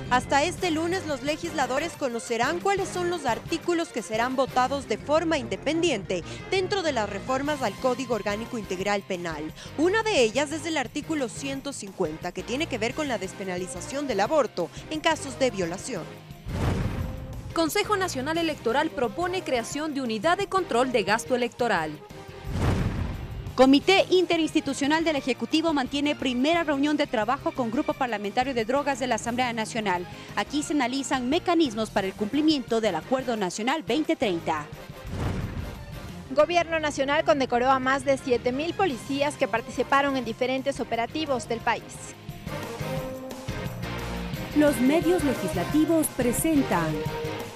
Hasta este lunes los legisladores conocerán cuáles son los artículos que serán votados de forma independiente dentro de las reformas al Código Orgánico Integral Penal. Una de ellas es el artículo 150, que tiene que ver con la despenalización del aborto en casos de violación. Consejo Nacional Electoral propone creación de unidad de control de gasto electoral. Comité Interinstitucional del Ejecutivo mantiene primera reunión de trabajo con Grupo Parlamentario de Drogas de la Asamblea Nacional. Aquí se analizan mecanismos para el cumplimiento del Acuerdo Nacional 2030. Gobierno Nacional condecoró a más de 7.000 policías que participaron en diferentes operativos del país. Los medios legislativos presentan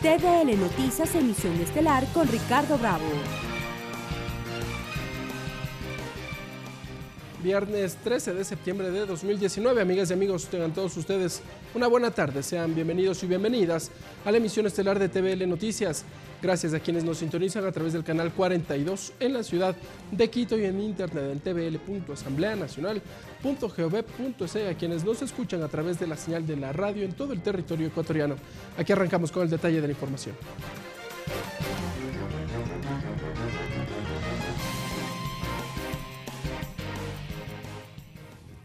TVL Noticias, emisión estelar con Ricardo Bravo. Viernes 13 de septiembre de 2019. Amigas y amigos, tengan todos ustedes una buena tarde. Sean bienvenidos y bienvenidas a la emisión estelar de TVL Noticias. Gracias a quienes nos sintonizan a través del canal 42 en la ciudad de Quito y en internet en tvl.asambleanacional.gov.es, a quienes nos escuchan a través de la señal de la radio en todo el territorio ecuatoriano. Aquí arrancamos con el detalle de la información.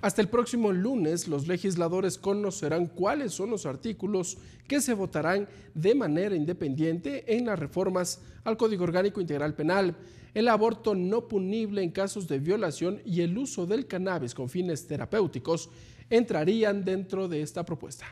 Hasta el próximo lunes, los legisladores conocerán cuáles son los artículos que se votarán de manera independiente en las reformas al Código Orgánico Integral Penal. El aborto no punible en casos de violación y el uso del cannabis con fines terapéuticos entrarían dentro de esta propuesta.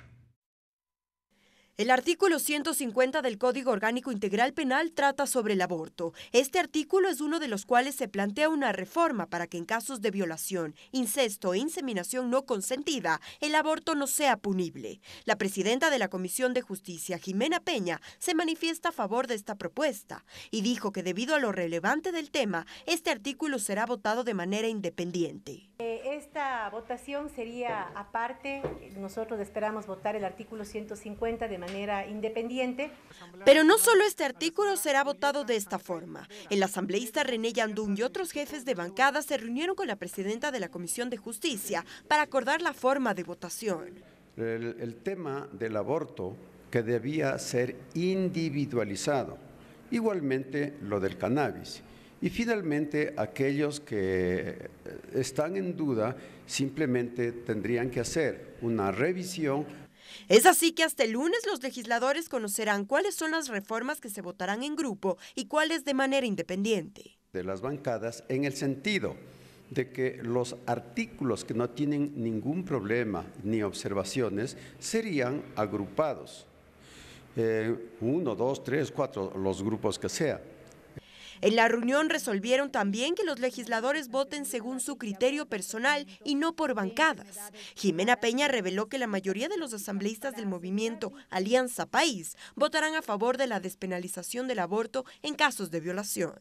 El artículo 150 del Código Orgánico Integral Penal trata sobre el aborto. Este artículo es uno de los cuales se plantea una reforma para que en casos de violación, incesto e inseminación no consentida, el aborto no sea punible. La presidenta de la Comisión de Justicia, Jimena Peña, se manifiesta a favor de esta propuesta y dijo que debido a lo relevante del tema, este artículo será votado de manera independiente. Esta votación sería aparte. Nosotros esperamos votar el artículo 150 de manera independiente. Pero no solo este artículo será votado de esta forma. El asambleísta René Yandún y otros jefes de bancada se reunieron con la presidenta de la Comisión de Justicia para acordar la forma de votación. El tema del aborto que debía ser individualizado, igualmente lo del cannabis. Y finalmente, aquellos que están en duda simplemente tendrían que hacer una revisión. Es así que hasta el lunes los legisladores conocerán cuáles son las reformas que se votarán en grupo y cuáles de manera independiente. De las bancadas, en el sentido de que los artículos que no tienen ningún problema ni observaciones serían agrupados. 1, 2, 3, 4, los grupos que sea. En la reunión resolvieron también que los legisladores voten según su criterio personal y no por bancadas. Jimena Peña reveló que la mayoría de los asambleístas del movimiento Alianza País votarán a favor de la despenalización del aborto en casos de violación.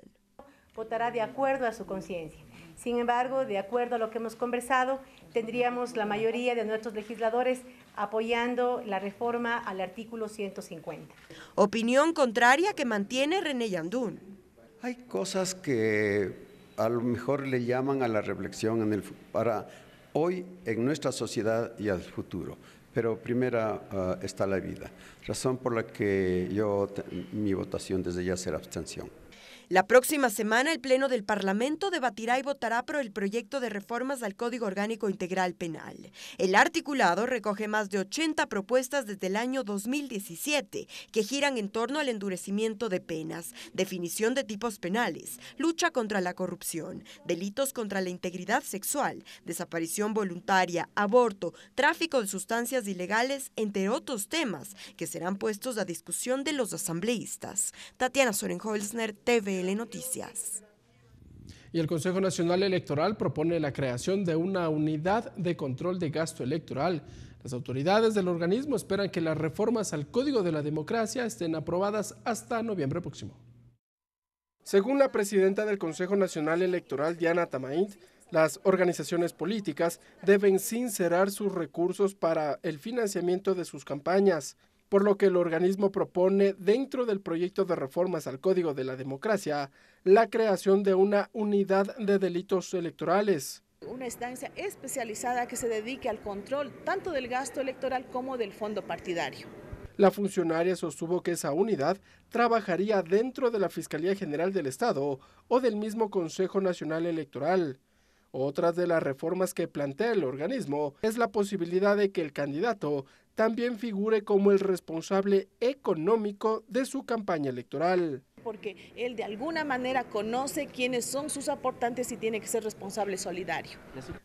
Votará de acuerdo a su conciencia. Sin embargo, de acuerdo a lo que hemos conversado, tendríamos la mayoría de nuestros legisladores apoyando la reforma al artículo 150. Opinión contraria que mantiene René Yandún. Hay cosas que a lo mejor le llaman a la reflexión para hoy en nuestra sociedad y al futuro, pero primera está la vida, razón por la que mi votación desde ya será abstención. La próxima semana el Pleno del Parlamento debatirá y votará por el proyecto de reformas al Código Orgánico Integral Penal. El articulado recoge más de 80 propuestas desde el año 2017 que giran en torno al endurecimiento de penas, definición de tipos penales, lucha contra la corrupción, delitos contra la integridad sexual, desaparición voluntaria, aborto, tráfico de sustancias ilegales, entre otros temas que serán puestos a discusión de los asambleístas. Tatiana Sorenholzner, TVL Noticias. Y el Consejo Nacional Electoral propone la creación de una unidad de control de gasto electoral. Las autoridades del organismo esperan que las reformas al Código de la Democracia estén aprobadas hasta noviembre próximo. Según la presidenta del Consejo Nacional Electoral, Diana Tamaint, las organizaciones políticas deben sincerar sus recursos para el financiamiento de sus campañas, por lo que el organismo propone, dentro del proyecto de reformas al Código de la Democracia, la creación de una unidad de delitos electorales. Una instancia especializada que se dedique al control tanto del gasto electoral como del fondo partidario. La funcionaria sostuvo que esa unidad trabajaría dentro de la Fiscalía General del Estado o del mismo Consejo Nacional Electoral. Otra de las reformas que plantea el organismo es la posibilidad de que el candidato también figure como el responsable económico de su campaña electoral. Porque él de alguna manera conoce quiénes son sus aportantes y tiene que ser responsable solidario.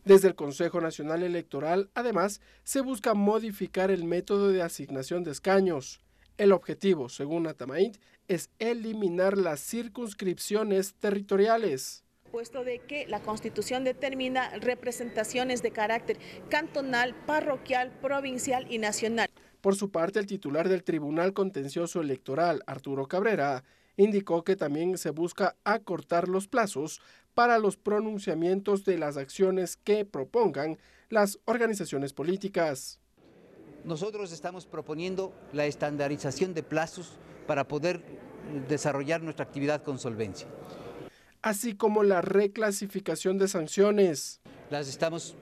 Desde el Consejo Nacional Electoral, además, se busca modificar el método de asignación de escaños. El objetivo, según Atamaint, es eliminar las circunscripciones territoriales. Puesto de que la Constitución determina representaciones de carácter cantonal, parroquial, provincial y nacional. Por su parte, el titular del Tribunal Contencioso Electoral, Arturo Cabrera, indicó que también se busca acortar los plazos para los pronunciamientos de las acciones que propongan las organizaciones políticas. Nosotros estamos proponiendo la estandarización de plazos para poder desarrollar nuestra actividad con solvencia. Así como la reclasificación de sanciones. Las estamos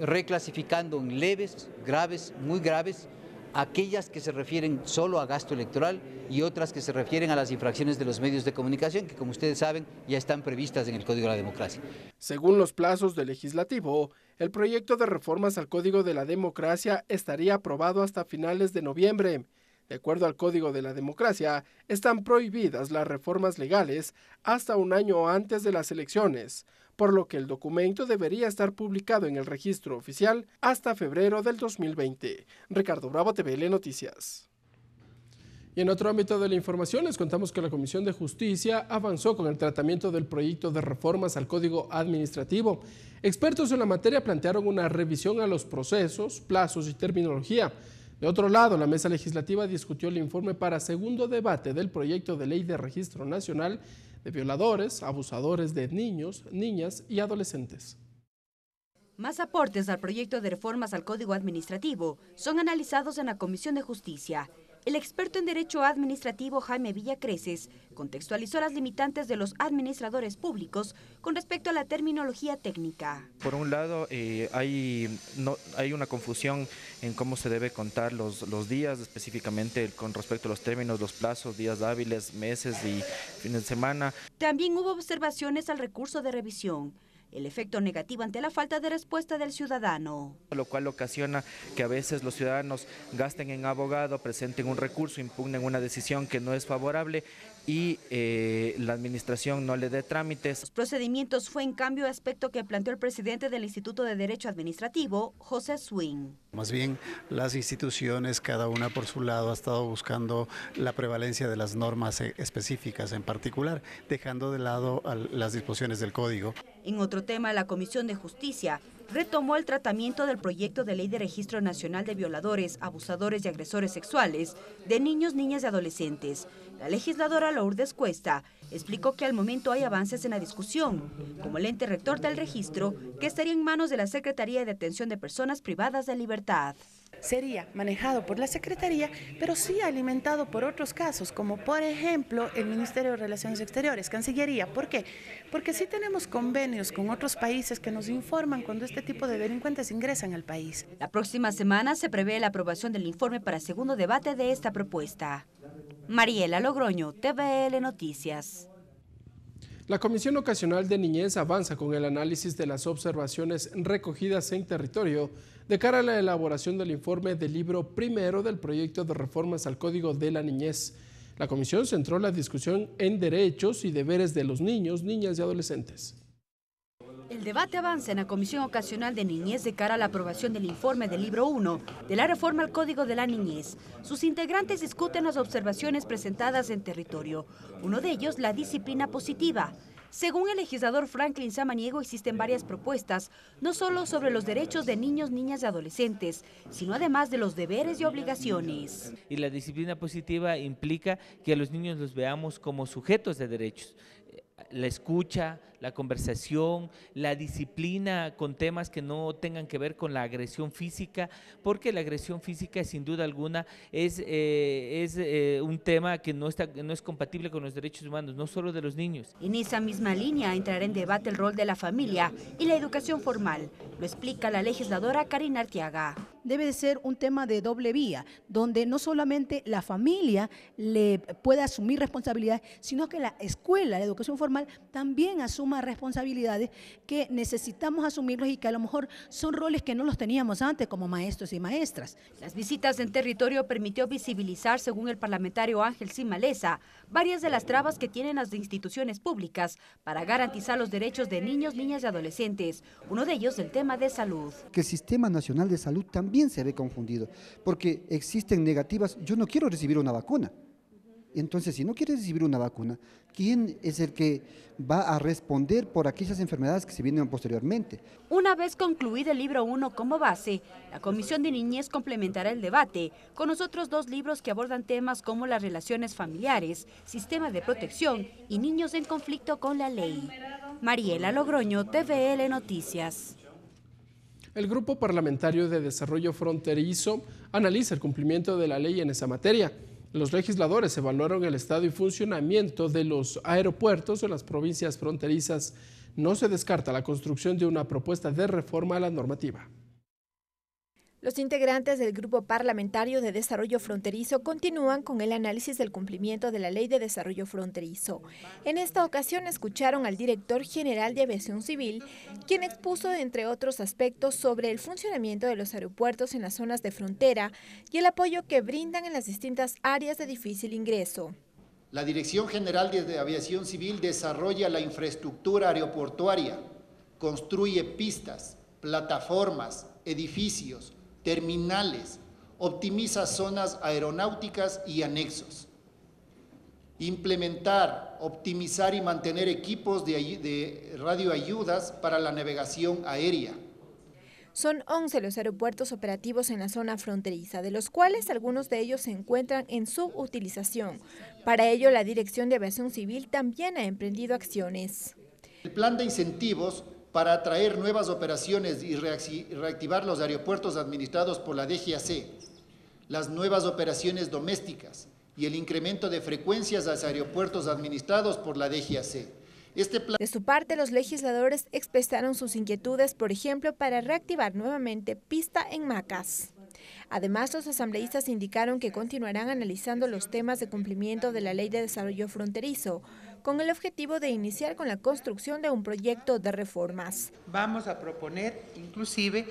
reclasificando en leves, graves, muy graves, aquellas que se refieren solo a gasto electoral y otras que se refieren a las infracciones de los medios de comunicación, que como ustedes saben ya están previstas en el Código de la Democracia. Según los plazos del legislativo, el proyecto de reformas al Código de la Democracia estaría aprobado hasta finales de noviembre. De acuerdo al Código de la Democracia, están prohibidas las reformas legales hasta un año antes de las elecciones, por lo que el documento debería estar publicado en el registro oficial hasta febrero del 2020. Ricardo Bravo, TVL Noticias. Y en otro ámbito de la información les contamos que la Comisión de Justicia avanzó con el tratamiento del proyecto de reformas al Código Administrativo. Expertos en la materia plantearon una revisión a los procesos, plazos y terminología. De otro lado, la Mesa Legislativa discutió el informe para segundo debate del proyecto de ley de registro nacional de violadores, abusadores de niños, niñas y adolescentes. Más aportes al proyecto de reformas al Código Administrativo son analizados en la Comisión de Justicia. El experto en Derecho Administrativo Jaime Villacreces contextualizó las limitantes de los administradores públicos con respecto a la terminología técnica. Por un lado, hay una confusión en cómo se debe contar los días, específicamente con respecto a los términos, los plazos, días hábiles, meses y fines de semana. También hubo observaciones al recurso de revisión. El efecto negativo ante la falta de respuesta del ciudadano. Lo cual ocasiona que a veces los ciudadanos gasten en abogado, presenten un recurso, impugnen una decisión que no es favorable y la administración no le dé trámites. Los procedimientos fue en cambio aspecto que planteó el presidente del Instituto de Derecho Administrativo, José Swing. Más bien las instituciones, cada una por su lado, ha estado buscando la prevalencia de las normas específicas en particular, dejando de lado las disposiciones del Código. En otro tema, la Comisión de Justicia retomó el tratamiento del proyecto de ley de registro nacional de violadores, abusadores y agresores sexuales de niños, niñas y adolescentes. La legisladora Lourdes Cuesta explicó que al momento hay avances en la discusión, como el ente rector del registro, que estaría en manos de la Secretaría de Atención de Personas Privadas de Libertad. Sería manejado por la Secretaría, pero sí alimentado por otros casos, como por ejemplo el Ministerio de Relaciones Exteriores, Cancillería. ¿Por qué? Porque sí tenemos convenios con otros países que nos informan cuando este tipo de delincuentes ingresan al país. La próxima semana se prevé la aprobación del informe para segundo debate de esta propuesta. Mariela Logroño, TVL Noticias. La Comisión Ocasional de Niñez avanza con el análisis de las observaciones recogidas en territorio de cara a la elaboración del informe del libro primero del proyecto de reformas al Código de la Niñez. La comisión centró la discusión en derechos y deberes de los niños, niñas y adolescentes. El debate avanza en la Comisión Ocasional de Niñez de cara a la aprobación del informe del libro 1 de la reforma al Código de la Niñez. Sus integrantes discuten las observaciones presentadas en territorio. Uno de ellos, la disciplina positiva. Según el legislador Franklin Samaniego, existen varias propuestas, no solo sobre los derechos de niños, niñas y adolescentes, sino además de los deberes y obligaciones. Y la disciplina positiva implica que a los niños los veamos como sujetos de derechos. La escucha, la conversación, la disciplina con temas que no tengan que ver con la agresión física, porque la agresión física sin duda alguna es un tema que no es compatible con los derechos humanos, no solo de los niños. En esa misma línea entrará en debate el rol de la familia y la educación formal, lo explica la legisladora Karina Arteaga. Debe de ser un tema de doble vía, donde no solamente la familia le pueda asumir responsabilidades, sino que la escuela, la educación formal, también asuma responsabilidades que necesitamos asumirlos y que a lo mejor son roles que no los teníamos antes como maestros y maestras. Las visitas en territorio permitió visibilizar, según el parlamentario Ángel Simalesa, varias de las trabas que tienen las instituciones públicas para garantizar los derechos de niños, niñas y adolescentes. Uno de ellos, el tema de salud. Que el Sistema Nacional de Salud también se ve confundido, porque existen negativas. Yo no quiero recibir una vacuna. Entonces, si no quieres recibir una vacuna, ¿quién es el que va a responder por aquellas enfermedades que se vienen posteriormente? Una vez concluido el libro 1 como base, la Comisión de Niñez complementará el debate con los otros 2 libros que abordan temas como las relaciones familiares, sistemas de protección y niños en conflicto con la ley. Mariela Logroño, TVL Noticias. El Grupo Parlamentario de Desarrollo Fronterizo analiza el cumplimiento de la ley en esa materia. Los legisladores evaluaron el estado y funcionamiento de los aeropuertos en las provincias fronterizas. No se descarta la construcción de una propuesta de reforma a la normativa. Los integrantes del Grupo Parlamentario de Desarrollo Fronterizo continúan con el análisis del cumplimiento de la Ley de Desarrollo Fronterizo. En esta ocasión escucharon al director general de Aviación Civil, quien expuso, entre otros aspectos, sobre el funcionamiento de los aeropuertos en las zonas de frontera y el apoyo que brindan en las distintas áreas de difícil ingreso. La Dirección General de Aviación Civil desarrolla la infraestructura aeroportuaria, construye pistas, plataformas, edificios, terminales, optimiza zonas aeronáuticas y anexos. Implementar, optimizar y mantener equipos de radioayudas para la navegación aérea. Son 11 los aeropuertos operativos en la zona fronteriza, de los cuales algunos de ellos se encuentran en subutilización. Para ello, la Dirección de Aviación Civil también ha emprendido acciones. El plan de incentivos para atraer nuevas operaciones y reactivar los aeropuertos administrados por la DGAC, las nuevas operaciones domésticas y el incremento de frecuencias a los aeropuertos administrados por la DGAC. De su parte, los legisladores expresaron sus inquietudes, por ejemplo, para reactivar nuevamente pista en Macas. Además, los asambleístas indicaron que continuarán analizando los temas de cumplimiento de la Ley de Desarrollo Fronterizo, con el objetivo de iniciar con la construcción de un proyecto de reformas. Vamos a proponer inclusive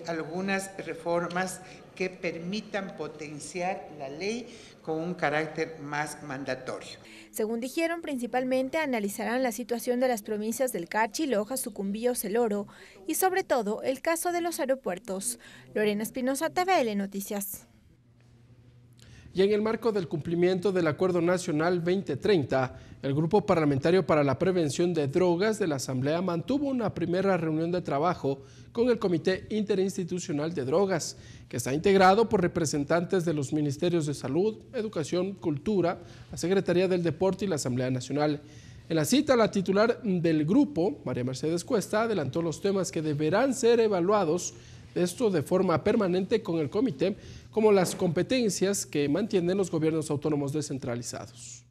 algunas reformas que permitan potenciar la ley con un carácter más mandatorio. Según dijeron, principalmente analizarán la situación de las provincias del Carchi, Loja, Sucumbíos, Celoro y sobre todo el caso de los aeropuertos. Lorena Espinosa, TVL Noticias. Y en el marco del cumplimiento del Acuerdo Nacional 2030, el Grupo Parlamentario para la Prevención de Drogas de la Asamblea mantuvo una primera reunión de trabajo con el Comité Interinstitucional de Drogas, que está integrado por representantes de los Ministerios de Salud, Educación, Cultura, la Secretaría del Deporte y la Asamblea Nacional. En la cita, la titular del grupo, María Mercedes Cuesta, adelantó los temas que deberán ser evaluados, esto de forma permanente con el comité, como las competencias que mantienen los gobiernos autónomos descentralizados.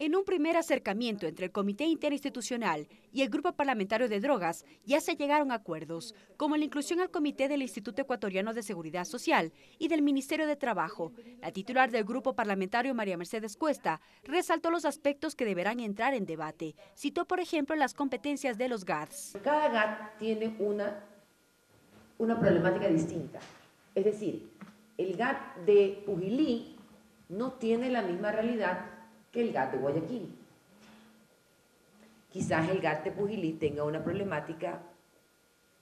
En un primer acercamiento entre el Comité Interinstitucional y el Grupo Parlamentario de Drogas ya se llegaron a acuerdos, como la inclusión al Comité del Instituto Ecuatoriano de Seguridad Social y del Ministerio de Trabajo. La titular del Grupo Parlamentario, María Mercedes Cuesta, resaltó los aspectos que deberán entrar en debate. Citó, por ejemplo, las competencias de los GADs. Cada GAD tiene una problemática distinta. Es decir, el GAD de Pujilí no tiene la misma realidad que el GAD de Guayaquil. Quizás el GAD de Pujilí tenga una problemática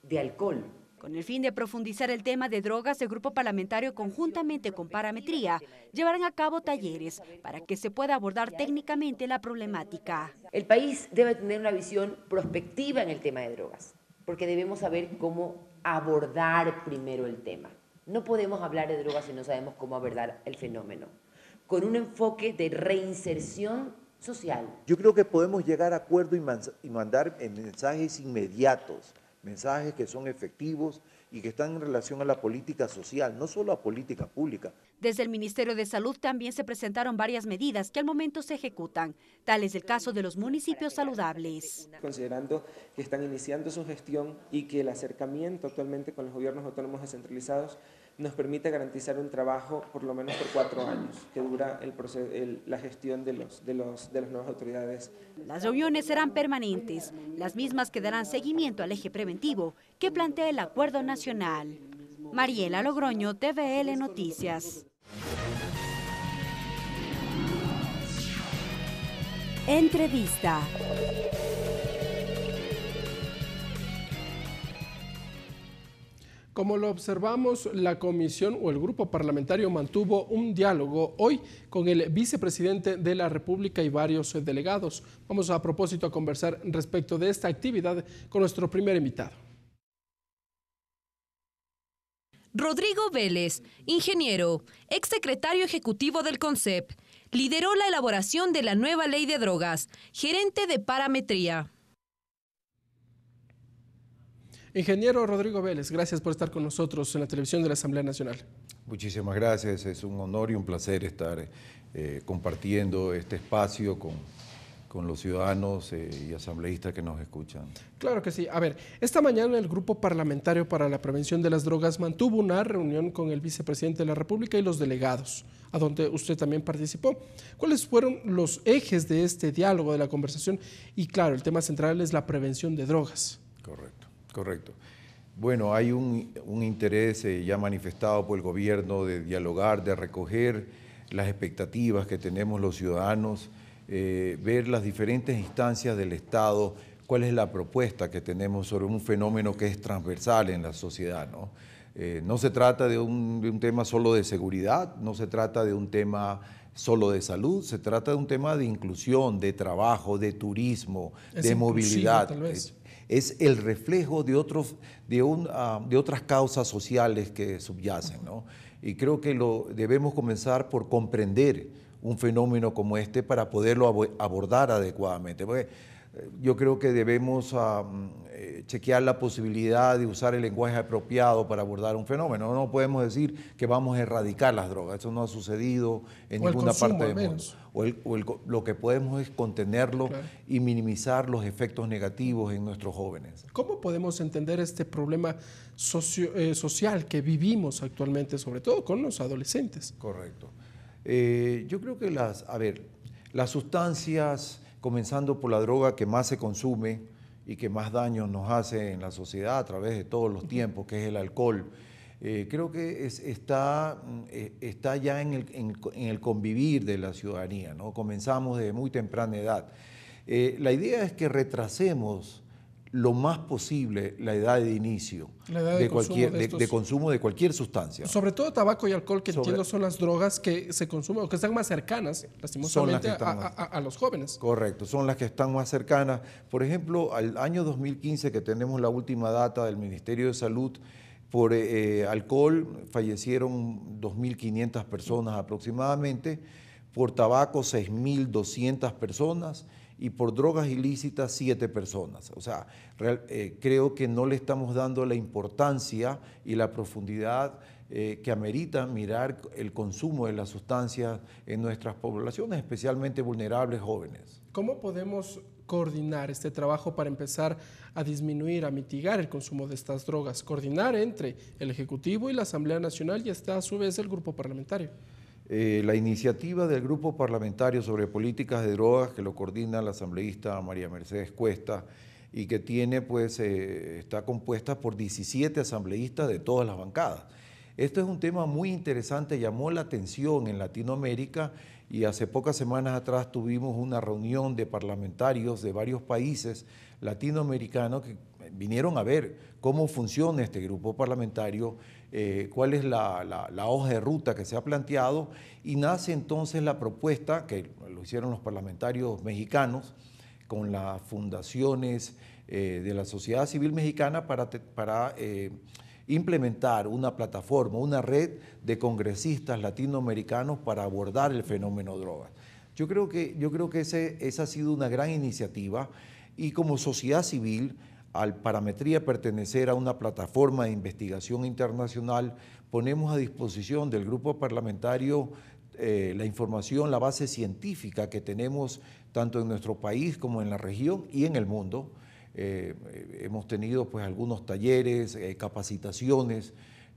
de alcohol. Con el fin de profundizar el tema de drogas, el Grupo Parlamentario, conjuntamente con Parametría, llevarán a cabo talleres para que se pueda abordar técnicamente la problemática. El país debe tener una visión prospectiva en el tema de drogas, porque debemos saber cómo abordar primero el tema. No podemos hablar de drogas si no sabemos cómo abordar el fenómeno, con un enfoque de reinserción social. Yo creo que podemos llegar a acuerdo y mandar mensajes inmediatos, mensajes que son efectivos y que están en relación a la política social, no solo a política pública. Desde el Ministerio de Salud también se presentaron varias medidas que al momento se ejecutan. Tal es el caso de los municipios saludables. Considerando que están iniciando su gestión y que el acercamiento actualmente con los gobiernos autónomos descentralizados nos permite garantizar un trabajo por lo menos por 4 años, que dura la gestión de las nuevas autoridades. Las reuniones serán permanentes, las mismas que darán seguimiento al eje preventivo que plantea el Acuerdo Nacional. Mariela Logroño, TVL Noticias. Entrevista. Como lo observamos, la comisión o el grupo parlamentario mantuvo un diálogo hoy con el vicepresidente de la República y varios delegados. Vamos a propósito a conversar respecto de esta actividad con nuestro primer invitado. Rodrigo Vélez, ingeniero, exsecretario ejecutivo del CONCEP, lideró la elaboración de la nueva ley de drogas, gerente de parametría. Ingeniero Rodrigo Vélez, gracias por estar con nosotros en la televisión de la Asamblea Nacional. Muchísimas gracias, es un honor y un placer estar compartiendo este espacio con los ciudadanos y asambleístas que nos escuchan. Claro que sí. A ver, esta mañana el Grupo Parlamentario para la Prevención de las Drogas mantuvo una reunión con el vicepresidente de la República y los delegados, a donde usted también participó. ¿Cuáles fueron los ejes de este diálogo, de la conversación? Y claro, el tema central es la prevención de drogas. Correcto. Bueno, hay un interés ya manifestado por el gobierno de dialogar, de recoger las expectativas que tenemos los ciudadanos, ver las diferentes instancias del Estado, cuál es la propuesta que tenemos sobre un fenómeno que es transversal en la sociedad, ¿no? No se trata de un tema solo de seguridad, no se trata de un tema solo de salud, se trata de un tema de inclusión, de trabajo, de turismo, de movilidad. Tal vez. Es el reflejo de otras causas sociales que subyacen, ¿no? Y creo que debemos comenzar por comprender un fenómeno como este para poderlo abordar adecuadamente. Porque yo creo que debemos chequear la posibilidad de usar el lenguaje apropiado para abordar un fenómeno. No podemos decir que vamos a erradicar las drogas, eso no ha sucedido en ninguna parte del mundo. Lo que podemos es contenerlo y minimizar los efectos negativos en nuestros jóvenes. ¿Cómo podemos entender este problema social que vivimos actualmente, sobre todo con los adolescentes? Correcto. Yo creo que las sustancias, comenzando por la droga que más se consume y que más daño nos hace en la sociedad a través de todos los tiempos, que es el alcohol, creo que está ya en el convivir de la ciudadanía, ¿no? Comenzamos desde muy temprana edad. La idea es que retrasemos lo más posible la edad de inicio de consumo de cualquier sustancia. Sobre todo tabaco y alcohol, que entiendo son las drogas que se consumen o que están más cercanas, lastimosamente, a los jóvenes. Correcto, son las que están más cercanas. Por ejemplo, al año 2015, que tenemos la última data del Ministerio de Salud, por alcohol fallecieron 2.500 personas aproximadamente, por tabaco 6.200 personas, y por drogas ilícitas 7 personas. O sea, creo que no le estamos dando la importancia y la profundidad que amerita mirar el consumo de las sustancias en nuestras poblaciones, especialmente vulnerables jóvenes. ¿Cómo podemos coordinar este trabajo para empezar a disminuir, a mitigar el consumo de estas drogas? Coordinar entre el Ejecutivo y la Asamblea Nacional y hasta a su vez el Grupo Parlamentario. La iniciativa del Grupo Parlamentario sobre Políticas de Drogas, que lo coordina la asambleísta María Mercedes Cuesta, y que tiene, está compuesta por 17 asambleístas de todas las bancadas. Este es un tema muy interesante, llamó la atención en Latinoamérica, y hace pocas semanas atrás tuvimos una reunión de parlamentarios de varios países latinoamericanos que vinieron a ver cómo funciona este grupo parlamentario, cuál es la hoja de ruta que se ha planteado, y nace entonces la propuesta, que lo hicieron los parlamentarios mexicanos, con las fundaciones de la sociedad civil mexicana para implementar una plataforma, una red de congresistas latinoamericanos para abordar el fenómeno drogas. Yo creo que esa ha sido una gran iniciativa y como sociedad civil, al Parametría pertenecer a una plataforma de investigación internacional, ponemos a disposición del grupo parlamentario la información, la base científica que tenemos tanto en nuestro país como en la región y en el mundo. Hemos tenido pues algunos talleres, capacitaciones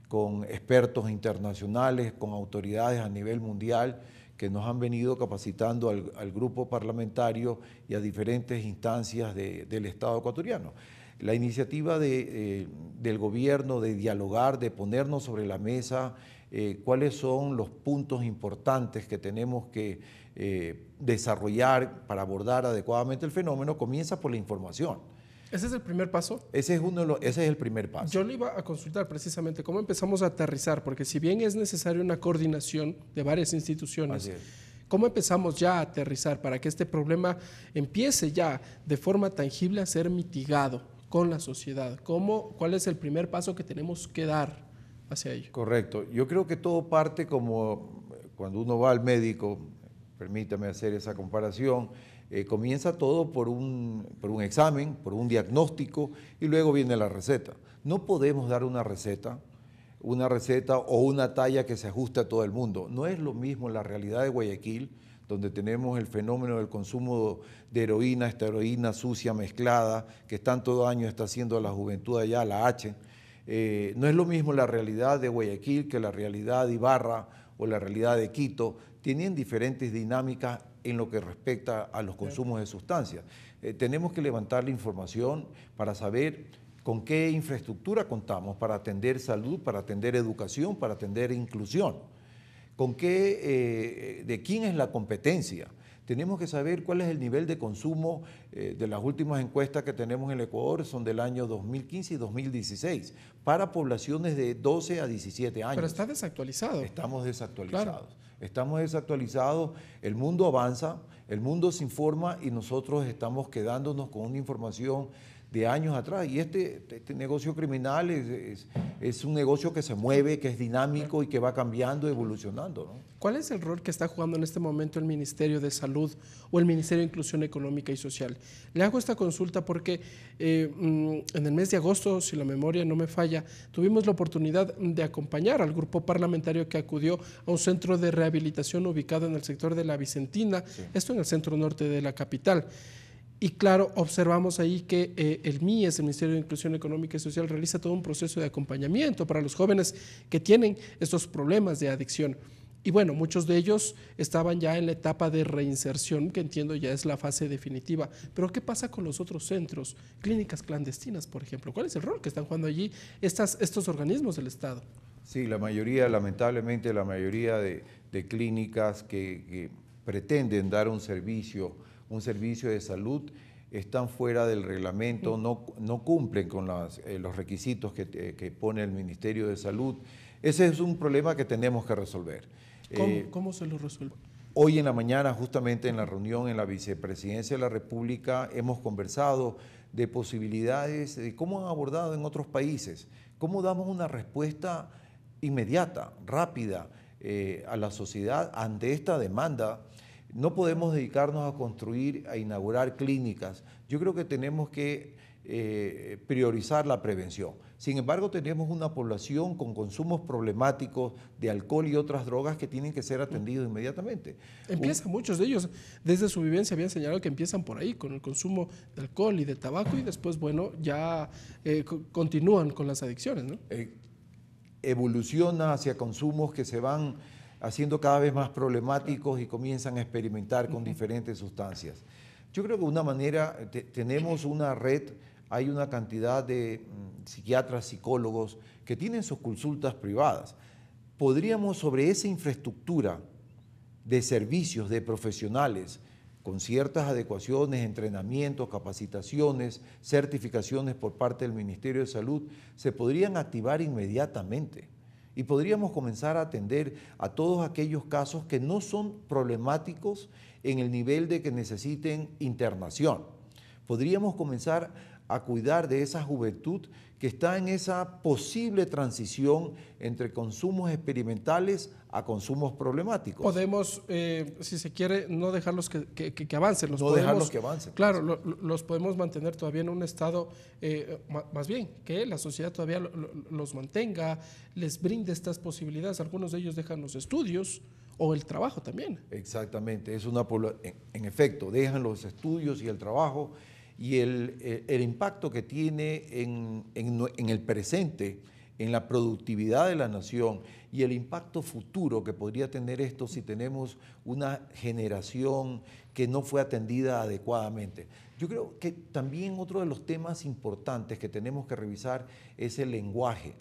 con expertos internacionales, con autoridades a nivel mundial que nos han venido capacitando al grupo parlamentario y a diferentes instancias del Estado ecuatoriano. La iniciativa del gobierno de dialogar, de ponernos sobre la mesa cuáles son los puntos importantes que tenemos que desarrollar para abordar adecuadamente el fenómeno, comienza por la información. ¿Ese es el primer paso? Ese es el primer paso. Yo le iba a consultar precisamente cómo empezamos a aterrizar, porque si bien es necesaria una coordinación de varias instituciones, ¿cómo empezamos ya a aterrizar para que este problema empiece ya de forma tangible a ser mitigado con la sociedad? ¿Cuál es el primer paso que tenemos que dar hacia ello? Correcto. Yo creo que todo parte como cuando uno va al médico, permítame hacer esa comparación, comienza todo por un examen, por un diagnóstico y luego viene la receta. No podemos dar una receta o una talla que se ajuste a todo el mundo. No es lo mismo la realidad de Guayaquil, donde tenemos el fenómeno del consumo de heroína, esta heroína sucia mezclada, que tanto daño está haciendo a la juventud allá, la H. No es lo mismo la realidad de Guayaquil que la realidad de Ibarra o la realidad de Quito. Tienen diferentes dinámicas en lo que respecta a los consumos de sustancias. Tenemos que levantar la información para saber con qué infraestructura contamos para atender salud, para atender educación, para atender inclusión. ¿De quién es la competencia? Tenemos que saber cuál es el nivel de consumo de las últimas encuestas que tenemos en el Ecuador, son del año 2015 y 2016, para poblaciones de 12 a 17 años. Pero está desactualizado. Estamos desactualizados. Claro. Estamos desactualizados, el mundo avanza, el mundo se informa y nosotros estamos quedándonos con una información de años atrás. Y este negocio criminal es un negocio que se mueve, que es dinámico y que va cambiando, evolucionando, ¿no? ¿Cuál es el rol que está jugando en este momento el Ministerio de Salud o el Ministerio de Inclusión Económica y Social? Le hago esta consulta porque en el mes de agosto, si la memoria no me falla, tuvimos la oportunidad de acompañar al grupo parlamentario que acudió a un centro de rehabilitación ubicado en el sector de La Vicentina, esto en el centro norte de la capital. Y claro, observamos ahí que el MIES, el Ministerio de Inclusión Económica y Social, realiza todo un proceso de acompañamiento para los jóvenes que tienen estos problemas de adicción. Y bueno, muchos de ellos estaban ya en la etapa de reinserción, que entiendo ya es la fase definitiva. Pero ¿qué pasa con los otros centros? Clínicas clandestinas, por ejemplo. ¿Cuál es el rol que están jugando allí estos organismos del Estado? Sí, lamentablemente la mayoría de clínicas que pretenden dar un servicio de salud están fuera del reglamento, no cumplen con los requisitos que pone el Ministerio de Salud. Ese es un problema que tenemos que resolver. ¿Cómo se lo resuelve? Hoy en la mañana, justamente en la reunión en la Vicepresidencia de la República, hemos conversado de posibilidades, de cómo han abordado en otros países, cómo damos una respuesta inmediata, rápida a la sociedad ante esta demanda. No podemos dedicarnos a construir, a inaugurar clínicas. Yo creo que tenemos que priorizar la prevención. Sin embargo, tenemos una población con consumos problemáticos de alcohol y otras drogas que tienen que ser atendidos inmediatamente. Muchos de ellos, desde su vivencia, habían señalado que empiezan por ahí, con el consumo de alcohol y de tabaco, y después, bueno, ya continúan con las adicciones, ¿no? Evoluciona hacia consumos que se van haciendo cada vez más problemáticos y comienzan a experimentar con diferentes sustancias. Yo creo que de una manera tenemos una red, hay una cantidad de psiquiatras, psicólogos que tienen sus consultas privadas. Podríamos sobre esa infraestructura de servicios, de profesionales, con ciertas adecuaciones, entrenamientos, capacitaciones, certificaciones por parte del Ministerio de Salud, se podrían activar inmediatamente. Y podríamos comenzar a atender a todos aquellos casos que no son problemáticos en el nivel de que necesiten internación. Podríamos comenzar a cuidar de esa juventud que está en esa posible transición entre consumos experimentales a consumos problemáticos. Podemos, si se quiere, no dejarlos que avancen. Dejarlos que avancen. Claro, los podemos mantener todavía en un estado, más bien, que la sociedad todavía los mantenga, les brinde estas posibilidades. Algunos de ellos dejan los estudios o el trabajo también. Exactamente, en efecto, dejan los estudios y el trabajo, y el impacto que tiene en el presente, en la productividad de la nación, y el impacto futuro que podría tener esto si tenemos una generación que no fue atendida adecuadamente. Yo creo que también otro de los temas importantes que tenemos que revisar es el lenguaje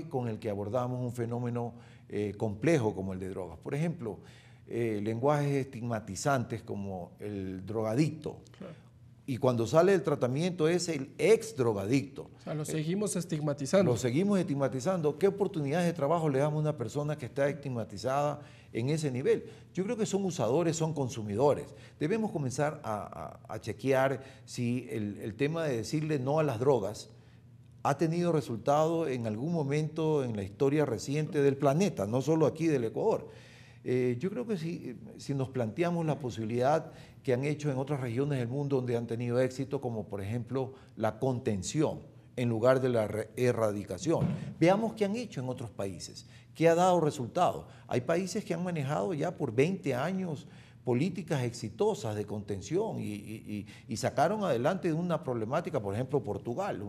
con el que abordamos un fenómeno complejo como el de drogas. Por ejemplo, lenguajes estigmatizantes como el drogadicto. Claro. Y cuando sale del tratamiento es el ex drogadicto. O sea, lo seguimos estigmatizando. Lo seguimos estigmatizando. ¿Qué oportunidades de trabajo le damos a una persona que está estigmatizada en ese nivel? Yo creo que son usadores, son consumidores. Debemos comenzar a chequear si el tema de decirle no a las drogas ha tenido resultado en algún momento en la historia reciente del planeta, no solo aquí del Ecuador. Yo creo que si nos planteamos la posibilidad que han hecho en otras regiones del mundo donde han tenido éxito, como por ejemplo la contención en lugar de la erradicación. Veamos qué han hecho en otros países, qué ha dado resultado. Hay países que han manejado ya por 20 años políticas exitosas de contención y sacaron adelante una problemática. Por ejemplo, Portugal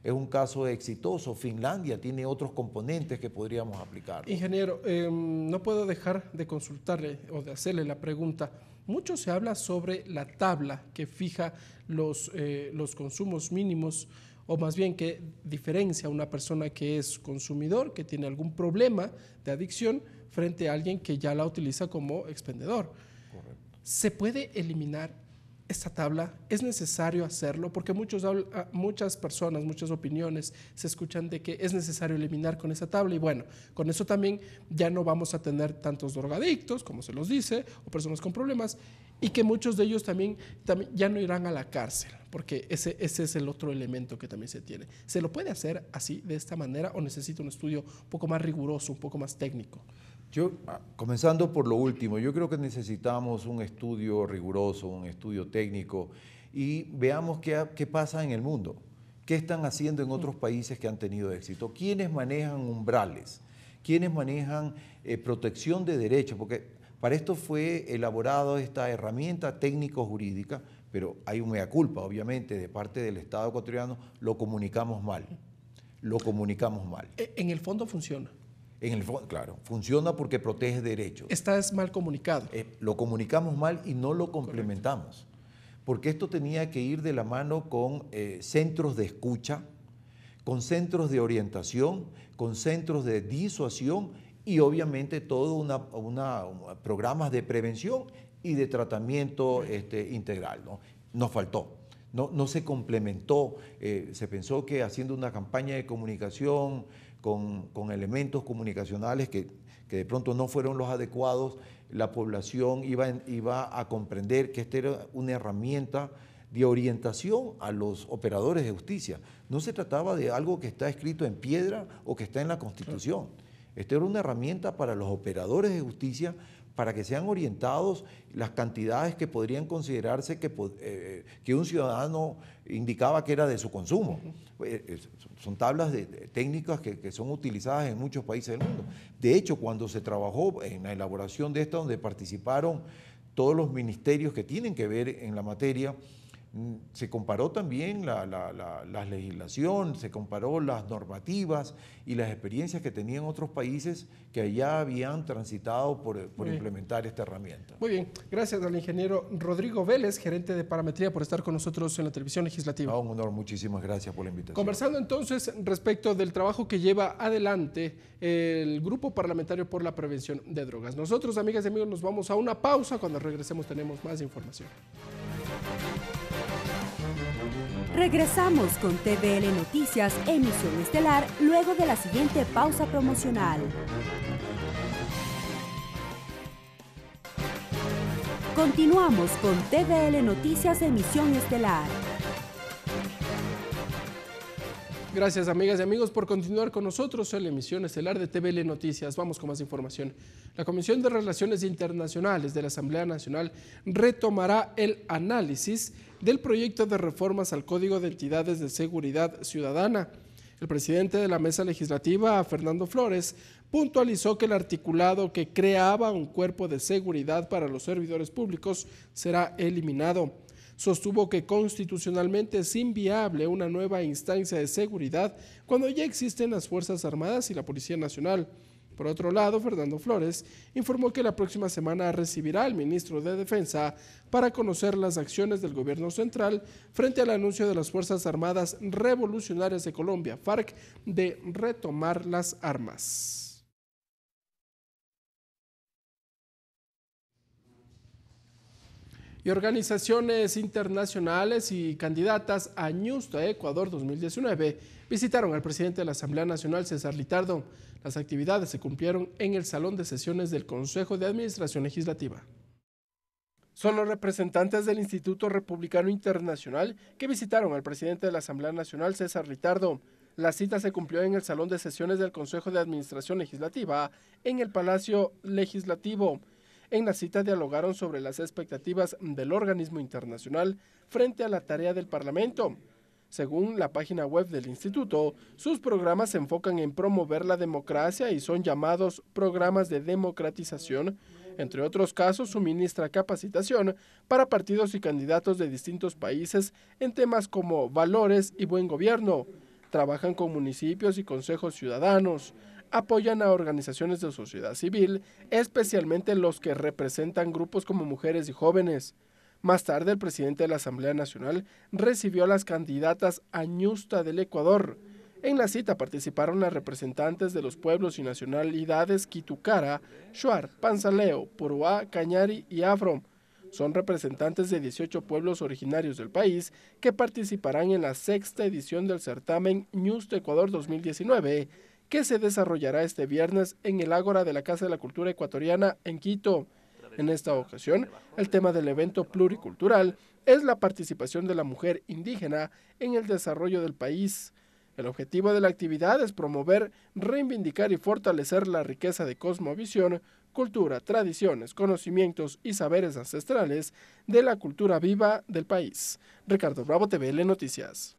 es un caso exitoso. Finlandia tiene otros componentes que podríamos aplicar. Ingeniero, no puedo dejar de consultarle o de hacerle la pregunta. Mucho se habla sobre la tabla que fija los consumos mínimos, o más bien que diferencia a una persona que es consumidor, que tiene algún problema de adicción, frente a alguien que ya la utiliza como expendedor. ¿Se puede eliminar esta tabla? ¿Es necesario hacerlo? Porque muchas personas, muchas opiniones se escuchan de que es necesario eliminar con esa tabla, y bueno, con eso también ya no vamos a tener tantos drogadictos, como se los dice, o personas con problemas, y que muchos de ellos también ya no irán a la cárcel, porque ese es el otro elemento que también se tiene. ¿Se lo puede hacer así, de esta manera, o necesita un estudio un poco más riguroso, un poco más técnico? Comenzando por lo último, yo creo que necesitamos un estudio riguroso, un estudio técnico, y veamos qué pasa en el mundo, qué están haciendo en otros países que han tenido éxito, quiénes manejan umbrales, quiénes manejan protección de derechos, porque para esto fue elaborada esta herramienta técnico-jurídica, pero hay un mea culpa, obviamente, de parte del Estado ecuatoriano. Lo comunicamos mal. En el fondo funciona. En el fondo, claro, funciona porque protege derechos. Está mal comunicado. Lo comunicamos mal y no lo complementamos. Correcto. Porque esto tenía que ir de la mano con centros de escucha, con centros de orientación, con centros de disuasión y obviamente todo programas de prevención y de tratamiento integral, ¿no? Nos faltó. No se complementó. Se pensó que haciendo una campaña de comunicación con elementos comunicacionales que de pronto no fueron los adecuados, la población iba a comprender que esta era una herramienta de orientación a los operadores de justicia. No se trataba de algo que está escrito en piedra o que está en la Constitución. Esta era una herramienta para los operadores de justicia, para que sean orientados las cantidades que podrían considerarse que un ciudadano indicaba que era de su consumo. Son tablas técnicas que son utilizadas en muchos países del mundo. De hecho, cuando se trabajó en la elaboración de esta, donde participaron todos los ministerios que tienen que ver en la materia, se comparó también la legislación, se comparó las normativas y las experiencias que tenían otros países que allá habían transitado por implementar esta herramienta. Muy bien, gracias al ingeniero Rodrigo Vélez, gerente de parametría, por estar con nosotros en la televisión legislativa. Un honor, muchísimas gracias por la invitación. Conversando entonces respecto del trabajo que lleva adelante el Grupo Parlamentario por la Prevención de Drogas. Nosotros, amigas y amigos, nos vamos a una pausa. Cuando regresemos tenemos más información. Regresamos con TVL Noticias, emisión estelar, luego de la siguiente pausa promocional. Continuamos con TVL Noticias, emisión estelar. Gracias, amigas y amigos, por continuar con nosotros en la emisión estelar de TVL Noticias. Vamos con más información. La Comisión de Relaciones Internacionales de la Asamblea Nacional retomará el análisis del proyecto de reformas al Código de Entidades de Seguridad Ciudadana. El presidente de la Mesa Legislativa, Fernando Flores, puntualizó que el articulado que creaba un cuerpo de seguridad para los servidores públicos será eliminado. Sostuvo que constitucionalmente es inviable una nueva instancia de seguridad cuando ya existen las Fuerzas Armadas y la Policía Nacional. Por otro lado, Fernando Flores informó que la próxima semana recibirá al ministro de Defensa para conocer las acciones del gobierno central frente al anuncio de las Fuerzas Armadas Revolucionarias de Colombia, FARC, de retomar las armas. Y organizaciones internacionales y candidatas a Ñusta Ecuador 2019 visitaron al presidente de la Asamblea Nacional, César Litardo. Las actividades se cumplieron en el Salón de Sesiones del Consejo de Administración Legislativa. Son los representantes del Instituto Republicano Internacional que visitaron al presidente de la Asamblea Nacional, César Litardo. La cita se cumplió en el Salón de Sesiones del Consejo de Administración Legislativa en el Palacio Legislativo. En la cita dialogaron sobre las expectativas del organismo internacional frente a la tarea del Parlamento. Según la página web del instituto, sus programas se enfocan en promover la democracia y son llamados programas de democratización. Entre otros casos, suministra capacitación para partidos y candidatos de distintos países en temas como valores y buen gobierno. Trabajan con municipios y consejos ciudadanos. Apoyan a organizaciones de sociedad civil, especialmente los que representan grupos como mujeres y jóvenes. Más tarde, el presidente de la Asamblea Nacional recibió a las candidatas a Ñusta del Ecuador. En la cita participaron las representantes de los pueblos y nacionalidades Quitucara, Shuar, Panzaleo, Puruá, Cañari y Afro. Son representantes de 18 pueblos originarios del país que participarán en la 6ª edición del certamen Ñusta Ecuador 2019, que se desarrollará este viernes en el Ágora de la Casa de la Cultura Ecuatoriana en Quito. En esta ocasión, el tema del evento pluricultural es la participación de la mujer indígena en el desarrollo del país. El objetivo de la actividad es promover, reivindicar y fortalecer la riqueza de cosmovisión, cultura, tradiciones, conocimientos y saberes ancestrales de la cultura viva del país. Ricardo Bravo, TVL Noticias.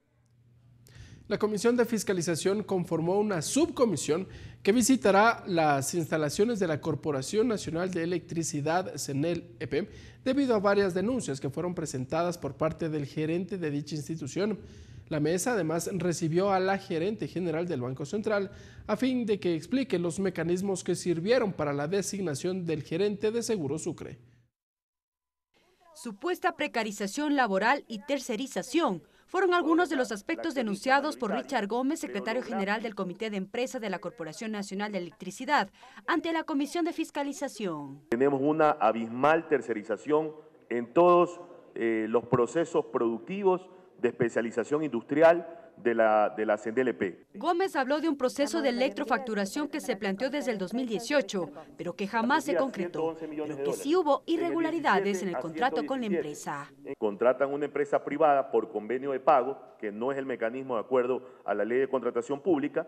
La Comisión de Fiscalización conformó una subcomisión que visitará las instalaciones de la Corporación Nacional de Electricidad, CNEL-EP, debido a varias denuncias que fueron presentadas por parte del gerente de dicha institución. La mesa además recibió a la gerente general del Banco Central a fin de que explique los mecanismos que sirvieron para la designación del gerente de Seguro Sucre. Supuesta precarización laboral y tercerización fueron algunos de los aspectos denunciados por Richard Gómez, secretario general del Comité de Empresa de la Corporación Nacional de Electricidad, ante la Comisión de Fiscalización. Tenemos una abismal tercerización en todos los procesos productivos de especialización industrial de la CNEL-EP. Gómez habló de un proceso de electrofacturación que se planteó desde el 2018, pero que jamás se concretó, pero que sí hubo irregularidades en el contrato con la empresa. Contratan una empresa privada por convenio de pago, que no es el mecanismo de acuerdo a la ley de contratación pública,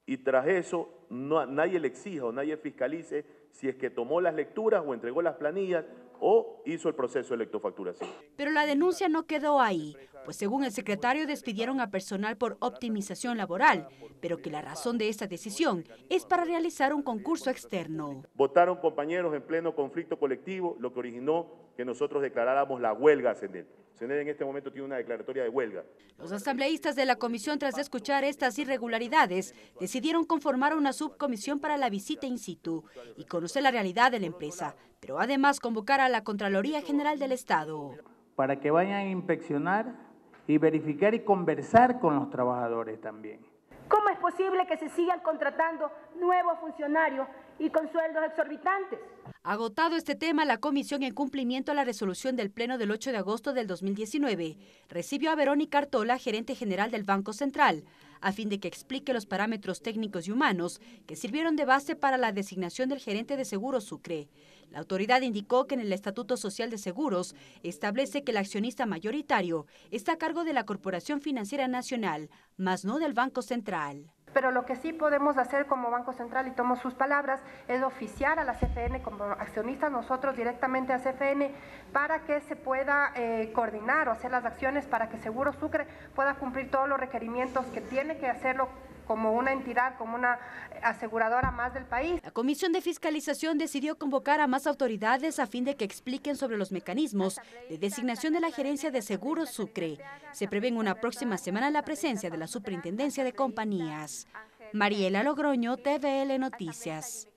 y tras eso nadie le exija o nadie fiscalice si es que tomó las lecturas o entregó las planillas o hizo el proceso de electrofacturación. Pero la denuncia no quedó ahí, pues según el secretario despidieron a personal por optimización laboral, pero que la razón de esta decisión es para realizar un concurso externo. Votaron compañeros en pleno conflicto colectivo, lo que originó que nosotros declaráramos la huelga a CNEL. CNEL en este momento tiene una declaratoria de huelga. Los asambleístas de la comisión, tras escuchar estas irregularidades, decidieron conformar una subcomisión para la visita in situ y conocer la realidad de la empresa, pero además convocar a la Contraloría General del Estado. Para que vayan a inspeccionar y verificar y conversar con los trabajadores también. ¿Cómo es posible que se sigan contratando nuevos funcionarios y con sueldos exorbitantes? Agotado este tema, la comisión, en cumplimiento a la resolución del Pleno del 8 de agosto del 2019, recibió a Verónica Artola, gerente general del Banco Central, a fin de que explique los parámetros técnicos y humanos que sirvieron de base para la designación del gerente de Seguros Sucre. La autoridad indicó que en el Estatuto Social de Seguros establece que el accionista mayoritario está a cargo de la Corporación Financiera Nacional, más no del Banco Central. Pero lo que sí podemos hacer como Banco Central, y tomo sus palabras, es oficiar a la CFN como accionistas nosotros directamente a CFN para que se pueda coordinar o hacer las acciones para que Seguros Sucre pueda cumplir todos los requerimientos que tiene que hacerlo como una entidad, como una aseguradora más del país. La Comisión de Fiscalización decidió convocar a más autoridades a fin de que expliquen sobre los mecanismos de designación de la gerencia de Seguros Sucre. Se prevé en una próxima semana la presencia de la Superintendencia de Compañías. Mariela Logroño, TVL Noticias.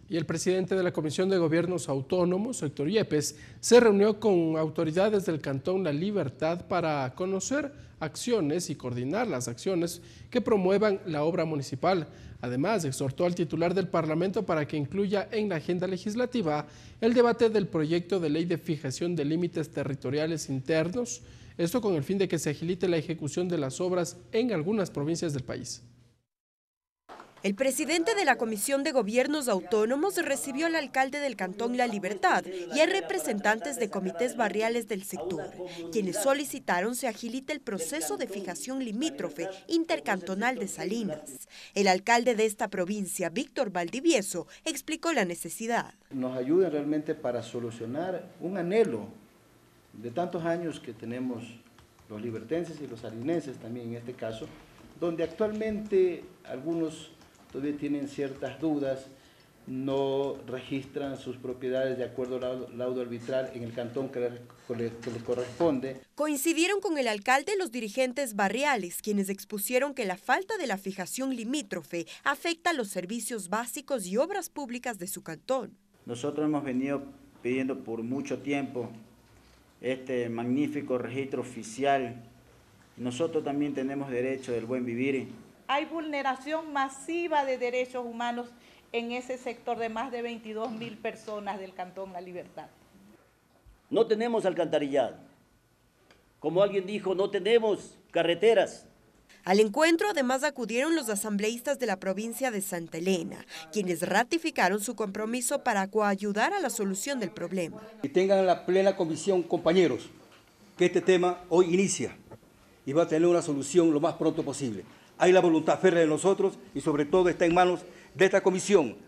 Y el presidente de la Comisión de Gobiernos Autónomos, Héctor Yepes, se reunió con autoridades del Cantón La Libertad para conocer acciones y coordinar las acciones que promuevan la obra municipal. Además, exhortó al titular del Parlamento para que incluya en la agenda legislativa el debate del proyecto de ley de fijación de límites territoriales internos, esto con el fin de que se agilite la ejecución de las obras en algunas provincias del país. El presidente de la Comisión de Gobiernos Autónomos recibió al alcalde del Cantón La Libertad y a representantes de comités barriales del sector, quienes solicitaron se agilite el proceso de fijación limítrofe intercantonal de Salinas. El alcalde de esta provincia, Víctor Valdivieso, explicó la necesidad. Nos ayuden realmente para solucionar un anhelo de tantos años que tenemos los libertenses y los salinenses también en este caso, donde actualmente algunos todavía tienen ciertas dudas, no registran sus propiedades de acuerdo al laudo arbitral en el cantón que le corresponde. Coincidieron con el alcalde los dirigentes barriales, quienes expusieron que la falta de la fijación limítrofe afecta los servicios básicos y obras públicas de su cantón. Nosotros hemos venido pidiendo por mucho tiempo este magnífico registro oficial. Nosotros también tenemos derecho del buen vivir. Hay vulneración masiva de derechos humanos en ese sector de más de 22.000 personas del Cantón La Libertad. No tenemos alcantarillado. Como alguien dijo, no tenemos carreteras. Al encuentro además acudieron los asambleístas de la provincia de Santa Elena, quienes ratificaron su compromiso para coayudar a la solución del problema. Y tengan la plena convicción, compañeros, que este tema hoy inicia y va a tener una solución lo más pronto posible. Hay la voluntad férrea de nosotros y sobre todo está en manos de esta comisión.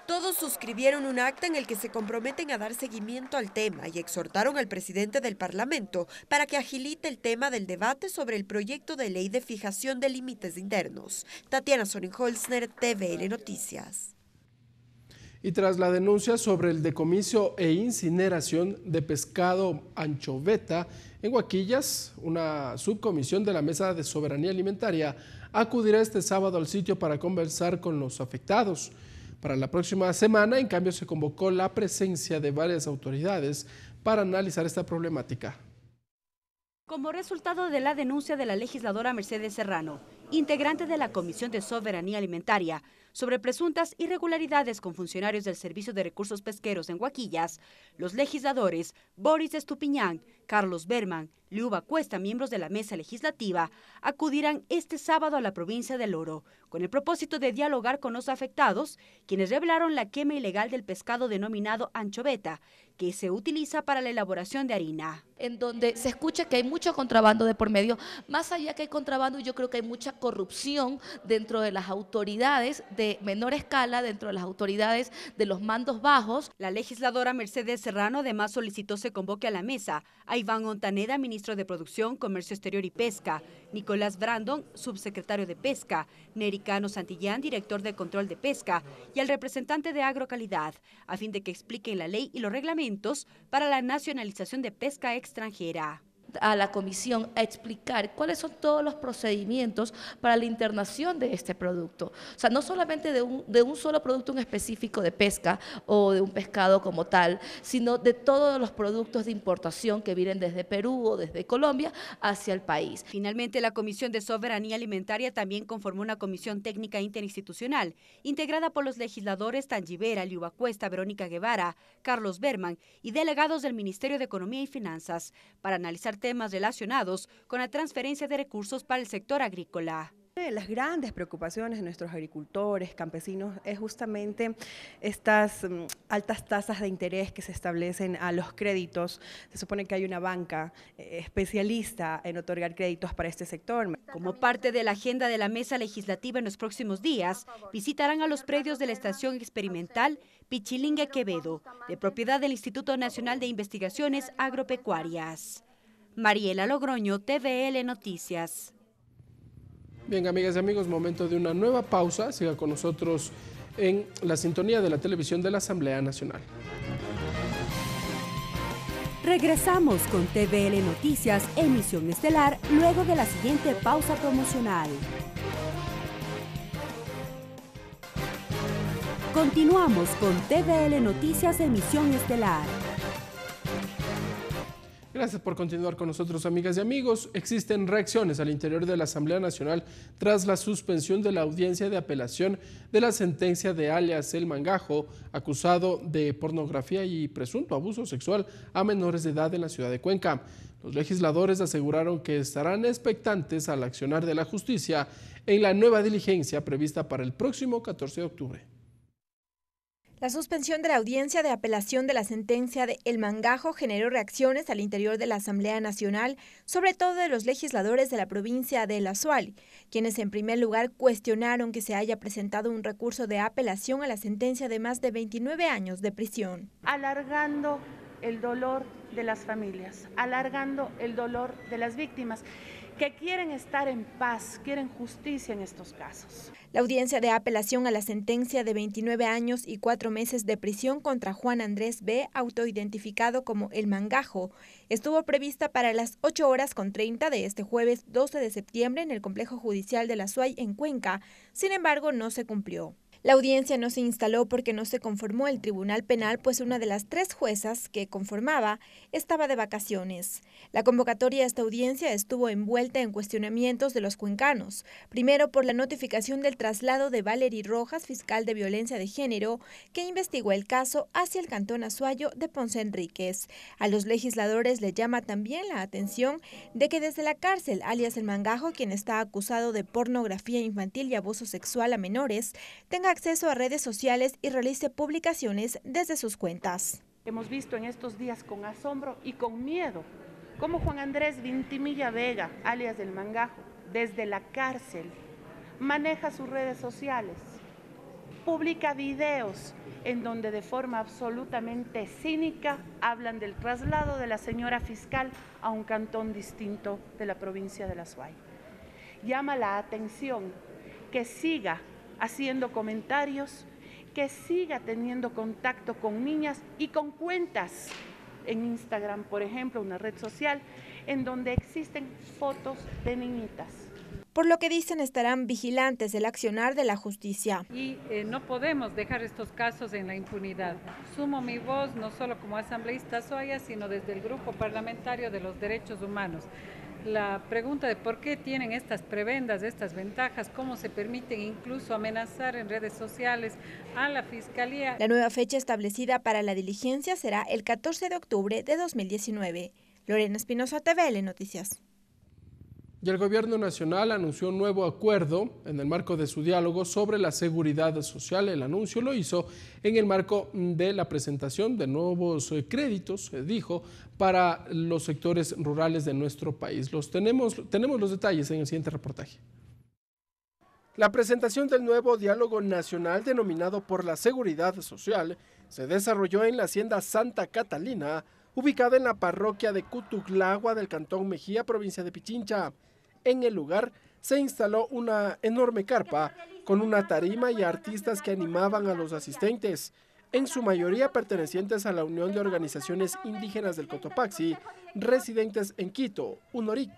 Todos suscribieron un acta en el que se comprometen a dar seguimiento al tema y exhortaron al presidente del Parlamento para que agilite el tema del debate sobre el proyecto de ley de fijación de límites internos. Tatiana Sorenholzner, TVL Noticias. Y tras la denuncia sobre el decomiso e incineración de pescado anchoveta en Huaquillas, una subcomisión de la Mesa de Soberanía Alimentaria acudirá este sábado al sitio para conversar con los afectados. Para la próxima semana, en cambio, se convocó la presencia de varias autoridades para analizar esta problemática. Como resultado de la denuncia de la legisladora Mercedes Serrano, integrante de la Comisión de Soberanía Alimentaria, sobre presuntas irregularidades con funcionarios del Servicio de Recursos Pesqueros en Huaquillas, los legisladores Boris Estupiñán, Carlos Berman, Liuba Cuesta, miembros de la mesa legislativa, acudirán este sábado a la provincia del Oro, con el propósito de dialogar con los afectados, quienes revelaron la quema ilegal del pescado denominado anchoveta, que se utiliza para la elaboración de harina. En donde se escucha que hay mucho contrabando de por medio, más allá que hay contrabando, yo creo que hay mucha corrupción dentro de las autoridades de menor escala, dentro de las autoridades de los mandos bajos. La legisladora Mercedes Serrano además solicitó se convoque a la mesa a Iván Ontaneda, ministro de Producción, Comercio Exterior y Pesca, Nicolás Brandon, subsecretario de Pesca, Nericano Santillán, director de Control de Pesca, y al representante de Agrocalidad, a fin de que expliquen la ley y los reglamentos para la nacionalización de pesca extranjera. A la comisión a explicar cuáles son todos los procedimientos para la internación de este producto. O sea, no solamente de un solo producto en específico de pesca o de un pescado como tal, sino de todos los productos de importación que vienen desde Perú o desde Colombia hacia el país. Finalmente, la Comisión de Soberanía Alimentaria también conformó una comisión técnica interinstitucional, integrada por los legisladores Tangibera, Liuba Cuesta, Verónica Guevara, Carlos Berman y delegados del Ministerio de Economía y Finanzas, para analizar temas relacionados con la transferencia de recursos para el sector agrícola. Las grandes preocupaciones de nuestros agricultores, campesinos, es justamente estas altas tasas de interés que se establecen a los créditos. Se supone que hay una banca especialista en otorgar créditos para este sector. Como parte de la agenda de la mesa legislativa en los próximos días, visitarán a los predios de la Estación Experimental Pichilingue Quevedo, de propiedad del Instituto Nacional de Investigaciones Agropecuarias. Mariela Logroño, TVL Noticias. Bien, amigas y amigos, momento de una nueva pausa. Siga con nosotros en la sintonía de la televisión de la Asamblea Nacional. Regresamos con TVL Noticias, emisión estelar, luego de la siguiente pausa promocional. Continuamos con TVL Noticias, emisión estelar. Gracias por continuar con nosotros, amigas y amigos. Existen reacciones al interior de la Asamblea Nacional tras la suspensión de la audiencia de apelación de la sentencia de alias El Mangajo, acusado de pornografía y presunto abuso sexual a menores de edad en la ciudad de Cuenca. Los legisladores aseguraron que estarán expectantes al accionar de la justicia en la nueva diligencia prevista para el próximo 14 de octubre. La suspensión de la audiencia de apelación de la sentencia de El Mangajo generó reacciones al interior de la Asamblea Nacional, sobre todo de los legisladores de la provincia de El Azuay, quienes en primer lugar cuestionaron que se haya presentado un recurso de apelación a la sentencia de más de 29 años de prisión. Alargando el dolor de las familias, alargando el dolor de las víctimas, que quieren estar en paz, quieren justicia en estos casos. La audiencia de apelación a la sentencia de 29 años y 4 meses de prisión contra Juan Andrés B., autoidentificado como El Mangajo, estuvo prevista para las 8:30 de este jueves 12 de septiembre en el Complejo Judicial de El Azuay en Cuenca. Sin embargo, no se cumplió. La audiencia no se instaló porque no se conformó el Tribunal Penal, pues una de las 3 juezas que conformaba estaba de vacaciones. La convocatoria a esta audiencia estuvo envuelta en cuestionamientos de los cuencanos, primero por la notificación del traslado de Valery Rojas, fiscal de violencia de género, que investigó el caso hacia el Cantón Azuayo de Ponce Enríquez. A los legisladores les llama también la atención de que desde la cárcel, alias El Mangajo, quien está acusado de pornografía infantil y abuso sexual a menores, tenga acceso a redes sociales y realice publicaciones desde sus cuentas. Hemos visto en estos días con asombro y con miedo cómo Juan Andrés Vintimilla Vega, alias El Mangajo, desde la cárcel, maneja sus redes sociales, publica videos en donde de forma absolutamente cínica hablan del traslado de la señora fiscal a un cantón distinto de la provincia de El Azuay. Llama la atención que siga haciendo comentarios, que siga teniendo contacto con niñas y con cuentas en Instagram, por ejemplo, una red social en donde existen fotos de niñitas. Por lo que dicen estarán vigilantes del accionar de la justicia. Y no podemos dejar estos casos en la impunidad. Sumo mi voz no solo como asambleísta Azuaya, sino desde el Grupo Parlamentario de los Derechos Humanos. La pregunta de por qué tienen estas prebendas, estas ventajas, cómo se permiten incluso amenazar en redes sociales a la Fiscalía. La nueva fecha establecida para la diligencia será el 14 de octubre de 2019. Lorena Espinosa, TVL Noticias. Y el Gobierno Nacional anunció un nuevo acuerdo en el marco de su diálogo sobre la seguridad social. El anuncio lo hizo en el marco de la presentación de nuevos créditos, dijo, para los sectores rurales de nuestro país. Tenemos los detalles en el siguiente reportaje. La presentación del nuevo diálogo nacional denominado por la seguridad social se desarrolló en la hacienda Santa Catalina, ubicada en la parroquia de Cutuglagua del Cantón Mejía, provincia de Pichincha. En el lugar se instaló una enorme carpa con una tarima y artistas que animaban a los asistentes, en su mayoría pertenecientes a la Unión de Organizaciones Indígenas del Cotopaxi, residentes en Quito, UNORIC.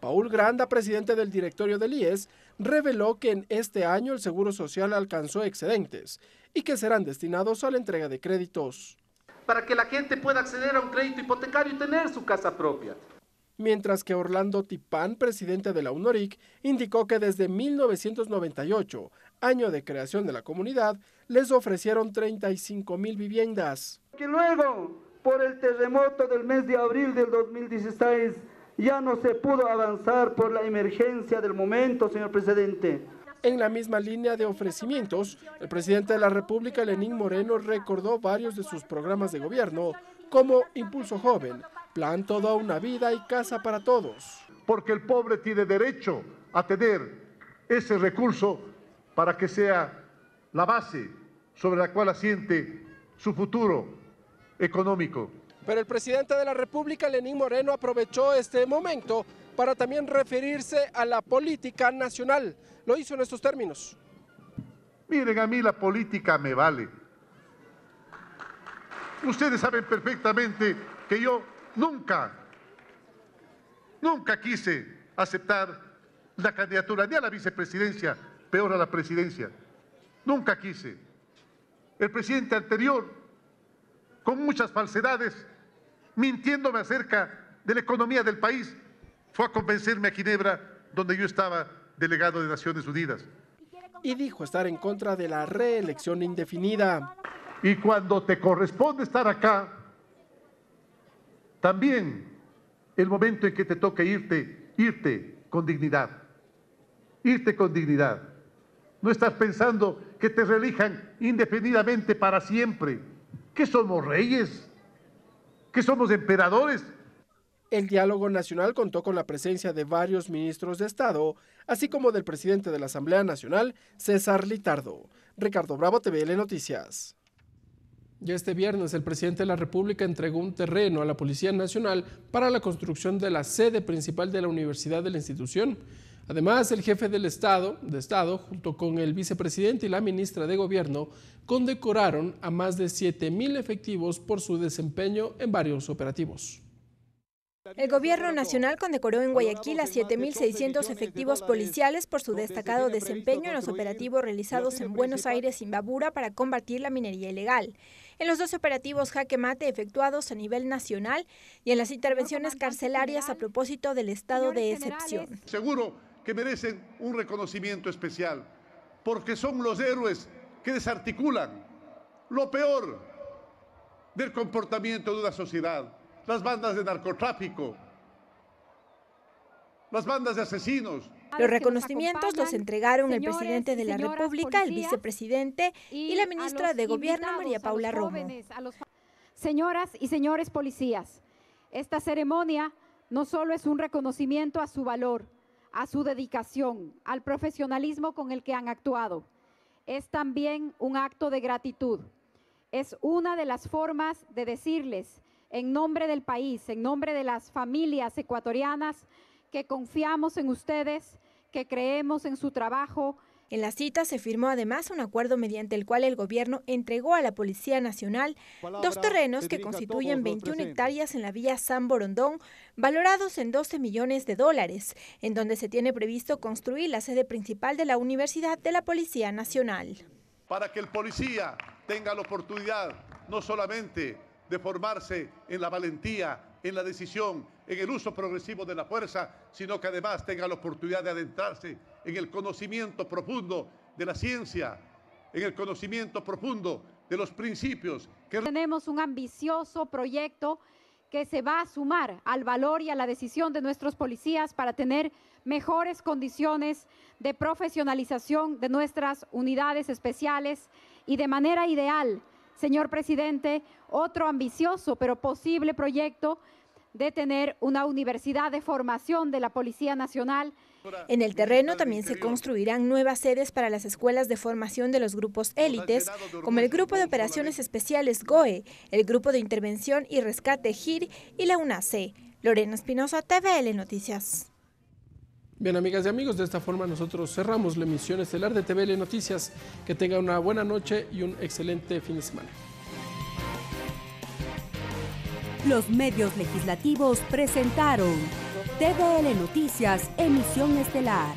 Paul Granda, presidente del directorio del IES, reveló que en este año el Seguro Social alcanzó excedentes y que serán destinados a la entrega de créditos. Para que la gente pueda acceder a un crédito hipotecario y tener su casa propia. Mientras que Orlando Tipán, presidente de la UNORIC, indicó que desde 1998, año de creación de la comunidad, les ofrecieron 35,000 viviendas. Que luego, por el terremoto del mes de abril del 2016, Ya no se pudo avanzar por la emergencia del momento, señor presidente. En la misma línea de ofrecimientos, el presidente de la República, Lenín Moreno, recordó varios de sus programas de gobierno, como Impulso Joven, Plan Toda una Vida y Casa para Todos. Porque el pobre tiene derecho a tener ese recurso para que sea la base sobre la cual asiente su futuro económico. Pero el presidente de la República, Lenín Moreno, aprovechó este momento para también referirse a la política nacional. Lo hizo en estos términos. Miren, a mí la política me vale. Ustedes saben perfectamente que yo nunca quise aceptar la candidatura ni a la vicepresidencia, peor a la presidencia. Nunca quise. El presidente anterior, con muchas falsedades, mintiéndome acerca de la economía del país, fue a convencerme a Ginebra, donde yo estaba delegado de Naciones Unidas. Y dijo estar en contra de la reelección indefinida. Y cuando te corresponde estar acá, también el momento en que te toque irte con dignidad. Irte con dignidad. No estás pensando que te reelijan indefinidamente para siempre. ¿Qué somos, reyes? ¿Qué somos, emperadores? El diálogo nacional contó con la presencia de varios ministros de Estado, así como del presidente de la Asamblea Nacional, César Litardo. Ricardo Bravo, TVL Noticias. Ya este viernes, el presidente de la República entregó un terreno a la Policía Nacional para la construcción de la sede principal de la universidad de la institución. Además, el jefe del Estado, junto con el vicepresidente y la ministra de Gobierno, condecoraron a más de 7,000 efectivos por su desempeño en varios operativos. El Gobierno Nacional condecoró en Guayaquil a 7.600 efectivos policiales por su destacado desempeño en los operativos realizados en Buenos Aires y Imbabura para combatir la minería ilegal, en los 2 operativos Jaque Mate efectuados a nivel nacional y en las intervenciones carcelarias a propósito del estado de excepción. Seguro que merecen un reconocimiento especial, porque son los héroes que desarticulan lo peor del comportamiento de una sociedad. Las bandas de narcotráfico, las bandas de asesinos. Los reconocimientos los entregaron el presidente de la República, el vicepresidente y la ministra de Gobierno, María Paula Romo. Señoras y señores policías, esta ceremonia no solo es un reconocimiento a su valor, a su dedicación, al profesionalismo con el que han actuado, es también un acto de gratitud. Es una de las formas de decirles, en nombre del país, en nombre de las familias ecuatorianas, que confiamos en ustedes, que creemos en su trabajo. En la cita se firmó además un acuerdo mediante el cual el gobierno entregó a la Policía Nacional 2 terrenos que constituyen 21 hectáreas en la vía San Borondón, valorados en $12 millones, en donde se tiene previsto construir la sede principal de la Universidad de la Policía Nacional. Para que el policía tenga la oportunidad no solamente de formarse en la valentía, en la decisión, en el uso progresivo de la fuerza, sino que además tenga la oportunidad de adentrarse en el conocimiento profundo de la ciencia, en el conocimiento profundo de los principios. Tenemos un ambicioso proyecto que se va a sumar al valor y a la decisión de nuestros policías para tener mejores condiciones de profesionalización de nuestras unidades especiales y de manera ideal, señor presidente, otro ambicioso pero posible proyecto de tener una universidad de formación de la Policía Nacional. En el terreno también se construirán nuevas sedes para las escuelas de formación de los grupos élites, como el Grupo de Operaciones Especiales GOE, el Grupo de Intervención y Rescate GIR y la UNACE. Lorena Espinosa, TVL Noticias. Bien, amigas y amigos, de esta forma nosotros cerramos la emisión estelar de TVL Noticias. Que tengan una buena noche y un excelente fin de semana. Los medios legislativos presentaron TVL Noticias, emisión estelar.